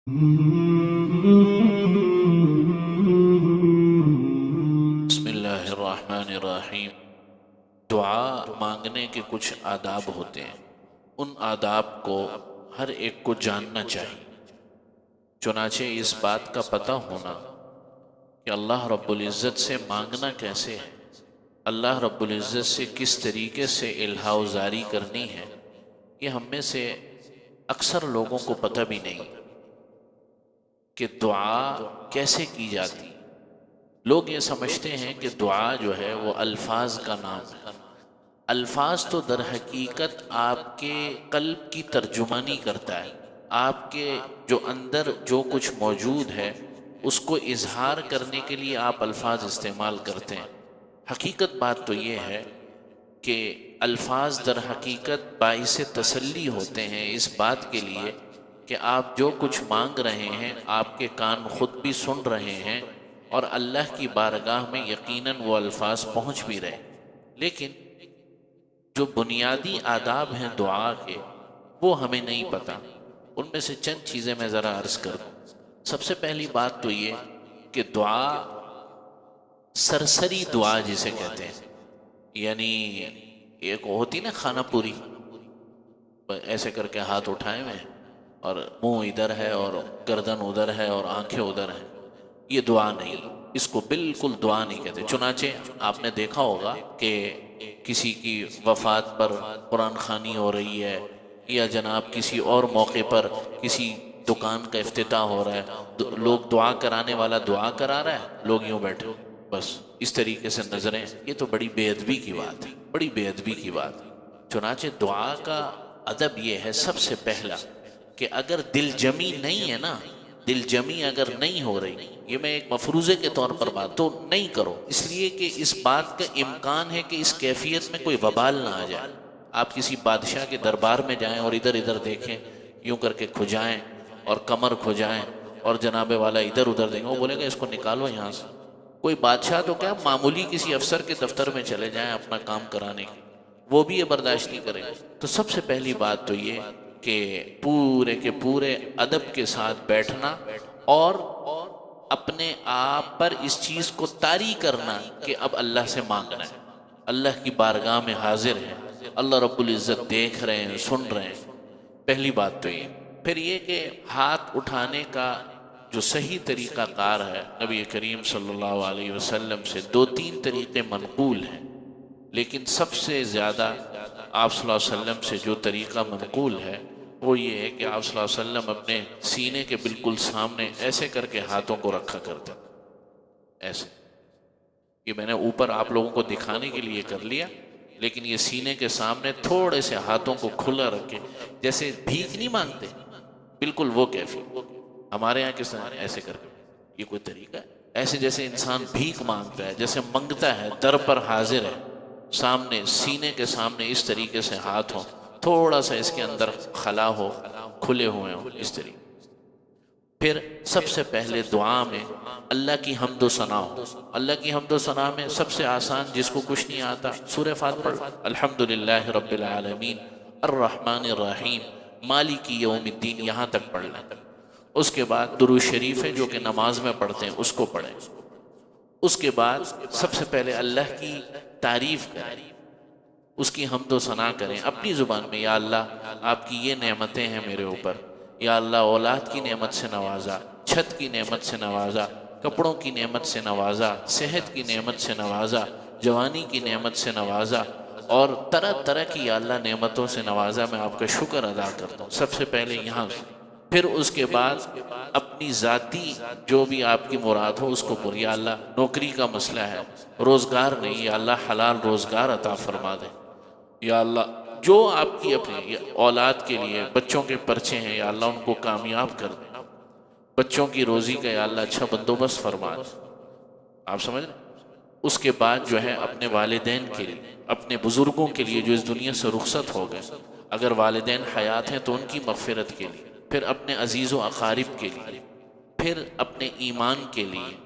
بسم اللہ الرحمن الرحیم۔ دعا مانگنے کے کچھ آداب ہوتے ہیں، ان آداب کو ہر ایک کو جاننا چاہیے۔ چنانچہ اس بات کا پتہ ہونا کہ اللہ رب العزت سے مانگنا کیسے ہے، اللہ رب العزت سے کس طریقے سے الہا و زاری کرنی ہے، یہ ہم میں سے اکثر لوگوں کو پتہ بھی نہیں کہ دعا کیسے کی جاتی۔ لوگ یہ سمجھتے ہیں کہ دعا جو ہے وہ الفاظ کا نام ہے۔ الفاظ تو در حقیقت آپ کے قلب کی ترجمانی کرتا ہے، آپ کے جو اندر جو کچھ موجود ہے اس کو اظہار کرنے کے لیے آپ الفاظ استعمال کرتے ہیں۔ حقیقت بات تو یہ ہے کہ الفاظ در حقیقت باعث تسلی ہوتے ہیں اس بات کے لیے کہ آپ جو کچھ مانگ رہے ہیں آپ کے کان خود بھی سن رہے ہیں اور اللہ کی بارگاہ میں یقیناً وہ الفاظ پہنچ بھی رہے۔ لیکن جو بنیادی آداب ہیں دعا کے وہ ہمیں نہیں پتہ۔ ان میں سے چند چیزیں میں ذرا عرض کروں۔ سب سے پہلی بات تو یہ کہ دعا سرسری دعا جسے کہتے ہیں، یعنی ایک ہوتی نا خانہ پوری، ایسے کر کے ہاتھ اٹھائے ہوئے اور منہ ادھر ہے اور گردن ادھر ہے اور آنکھیں ادھر ہیں، یہ دعا نہیں، اس کو بالکل دعا نہیں کہتے۔ چنانچہ آپ نے دیکھا ہوگا کہ کسی کی وفات پر قرآن خوانی ہو رہی ہے یا جناب کسی اور موقع پر کسی دکان کا افتتاح ہو رہا ہے، لوگ دعا کرانے والا دعا کرا رہا ہے، لوگ یوں بیٹھے بس اس طریقے سے نظریں، یہ تو بڑی بے ادبی کی بات ہے، بڑی بے ادبی کی بات ہے۔ چنانچہ دعا کا ادب یہ ہے سب سے پہلا کہ اگر دل جمی نہیں ہے نا، دل جمی اگر نہیں ہو رہی، یہ میں ایک مفروضے کے طور پر بات تو نہیں کرو، اس لیے کہ اس بات کا امکان ہے کہ اس کیفیت میں کوئی وبال نہ آ جائے۔ آپ کسی بادشاہ کے دربار میں جائیں اور ادھر ادھر دیکھیں، یوں کر کے کھجائیں اور کمر کھجائیں اور جناب والا ادھر ادھر دیکھیں، وہ بولے گا اس کو نکالو یہاں سے۔ کوئی بادشاہ تو کیا معمولی کسی افسر کے دفتر میں چلے جائیں اپنا کام کرانے کے، وہ بھی یہ برداشت نہیں کرے۔ تو سب سے پہلی بات تو یہ کہ پورے کے پورے ادب کے ساتھ بیٹھنا اور اپنے آپ پر اس چیز کو طاری کرنا کہ اب اللہ سے مانگنا ہے، اللہ کی بارگاہ میں حاضر ہے، اللہ رب العزت دیکھ رہے ہیں، سن رہے ہیں۔ پہلی بات تو یہ۔ پھر یہ کہ ہاتھ اٹھانے کا جو صحیح طریقہ کار ہے، نبی کریم صلی اللہ علیہ وسلم سے دو تین طریقے منقول ہیں، لیکن سب سے زیادہ آپ صلی اللہ علیہ وسلم سے جو طریقہ منقول ہے وہ یہ ہے کہ آپ صلی اللہ علیہ وسلم اپنے سینے کے بالکل سامنے ایسے کر کے ہاتھوں کو رکھا کرتے، ایسے۔ یہ میں نے اوپر آپ لوگوں کو دکھانے کے لیے کر لیا، لیکن یہ سینے کے سامنے تھوڑے سے ہاتھوں کو کھلا رکھے، جیسے بھیک نہیں مانگتے، بالکل وہ کیفی۔ ہمارے یہاں کس طرح ایسے کر کے، یہ کوئی طریقہ ہے؟ ایسے جیسے انسان بھیک مانگتا ہے، جیسے منگتا ہے، در پر حاضر ہے، سامنے سینے کے سامنے اس طریقے سے ہاتھ ہو، تھوڑا سا اس کے اندر خلا ہو، کھلے ہوئے ہوں، اس طریقے۔ پھر سب سے پہلے دعا میں اللہ کی حمد و ثنا ہو۔ اللہ کی حمد و ثنا میں سب سے آسان، جس کو کچھ نہیں آتا سورہ فاتحہ پڑھ، الحمدللہ رب العالمین الرحمن الرحیم مالک یوم الدین، یہاں تک پڑھ لیں۔ اس کے بعد درود شریف ہے جو کہ نماز میں پڑھتے ہیں، اس کو پڑھیں۔ اس کے بعد سب سے پہلے اللہ کی تعریف کریں، اس کی حمد و ثنا کریں اپنی زبان میں، یا اللہ آپ کی یہ نعمتیں ہیں میرے اوپر، یا اللہ اولاد کی نعمت سے نوازا، چھت کی نعمت سے نوازا، کپڑوں کی نعمت سے نوازا، صحت کی نعمت سے نوازا، جوانی کی نعمت سے نوازا، اور طرح طرح کی یا اللہ نعمتوں سے نوازا، میں آپ کا شکر ادا کرتا ہوں۔ سب سے پہلے یہاں، پھر اس کے بعد اپنی ذاتی جو بھی آپ کی مراد ہو اس کو پوری، یا اللہ نوکری کا مسئلہ ہے، روزگار نہیں، یا اللہ حلال روزگار عطا فرما دے، یا اللہ جو آپ کی اپنی اولاد کے لیے بچوں کے پرچے ہیں، یا اللہ ان کو کامیاب کر دے، بچوں کی روزی کا یا اللہ اچھا بندوبست فرما دے۔ آپ سمجھ رہے؟ اس کے بعد جو ہے اپنے والدین کے لیے، اپنے بزرگوں کے لیے جو اس دنیا سے رخصت ہو گئے، اگر والدین حیات ہیں تو ان کی مغفرت کے لیے، پھر اپنے عزیز و اقارب کے لیے، پھر اپنے ایمان کے لیے،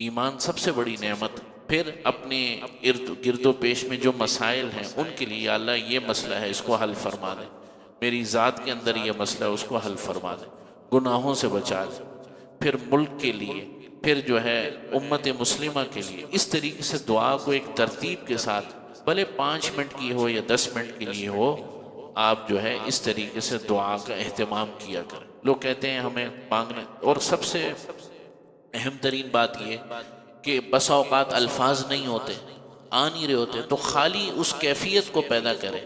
ایمان سب سے بڑی نعمت، پھر اپنے ارد گرد و پیش میں جو مسائل ہیں ان کے لیے، یا اللہ یہ مسئلہ ہے اس کو حل فرما دے، میری ذات کے اندر یہ مسئلہ ہے اس کو حل فرما دے، گناہوں سے بچا لے، پھر ملک کے لیے، پھر جو ہے امت مسلمہ کے لیے. اس طریقے سے دعا کو ایک ترتیب کے ساتھ، بھلے 5 منٹ کی ہو یا 10 منٹ کے لیے ہو، آپ جو ہے اس طریقے سے دعا کا اہتمام کیا کریں. لوگ کہتے ہیں ہمیں مانگنے، اور سب سے اہم ترین بات یہ کہ بسا اوقات الفاظ نہیں ہوتے، آ نہیں رہے ہوتے، تو خالی اس کیفیت کو پیدا کرے.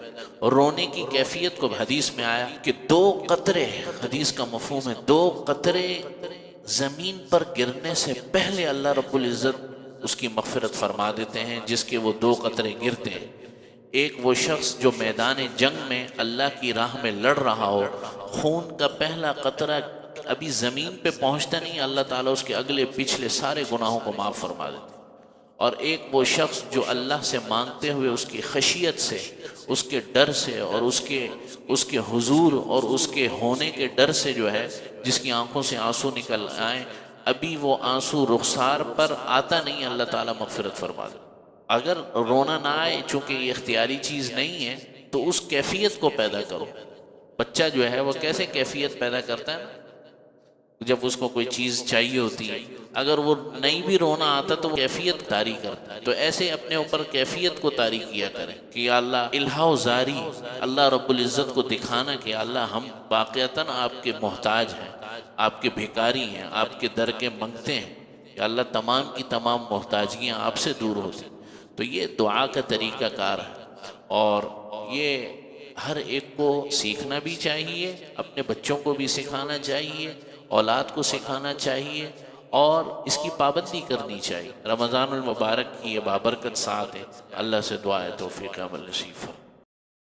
رونے کی کیفیت کو حدیث میں آیا کہ 2 قطرے، حدیث کا مفہوم ہے 2 قطرے زمین پر گرنے سے پہلے اللہ رب العزت اس کی مغفرت فرما دیتے ہیں. جس کے وہ 2 قطرے گرتے ہیں، ایک وہ شخص جو میدان جنگ میں اللہ کی راہ میں لڑ رہا ہو، خون کا پہلا قطرہ ابھی زمین پہ پہنچتا نہیں، اللہ تعالیٰ اس کے اگلے پچھلے سارے گناہوں کو معاف فرما دیتے. اور ایک وہ شخص جو اللہ سے مانگتے ہوئے اس کی خشیت سے، اس کے ڈر سے، اور اس کے حضور اور اس کے ہونے کے ڈر سے جو ہے، جس کی آنکھوں سے آنسو نکل آئیں، ابھی وہ آنسو رخسار پر آتا نہیں، اللہ تعالیٰ مغفرت فرما دے. اگر رونا نہ آئے، چونکہ یہ اختیاری چیز نہیں ہے، تو اس کیفیت کو پیدا کرو. بچہ جو ہے وہ کیسے کیفیت پیدا کرتا ہے نا، جب اس کو کوئی چیز چاہیے ہوتی ہے، اگر وہ نہیں بھی رونا آتا تو وہ کیفیت طاری کرتا ہے. تو ایسے اپنے اوپر کیفیت کو طاری کیا کریں کہ یا اللہ، الہا و زاری، اللہ رب العزت کو دکھانا کہ اللہ ہم واقعتاً آپ کے محتاج ہیں، آپ کے بھکاری ہیں، آپ کے در کے منگتے ہیں. کہ اللہ تمام کی تمام محتاجیاں آپ سے دور ہوتی. تو یہ دعا کا طریقہ کار ہے، اور یہ ہر ایک کو سیکھنا بھی چاہیے، اپنے بچوں کو بھی سکھانا چاہیے، اولاد کو سکھانا چاہیے، اور اس کی پابندی کرنی چاہیے. رمضان المبارک کی یہ بابرکت ساتھ ہے. اللہ سے دعا ہے توفیق عمل نصیب فرمائے.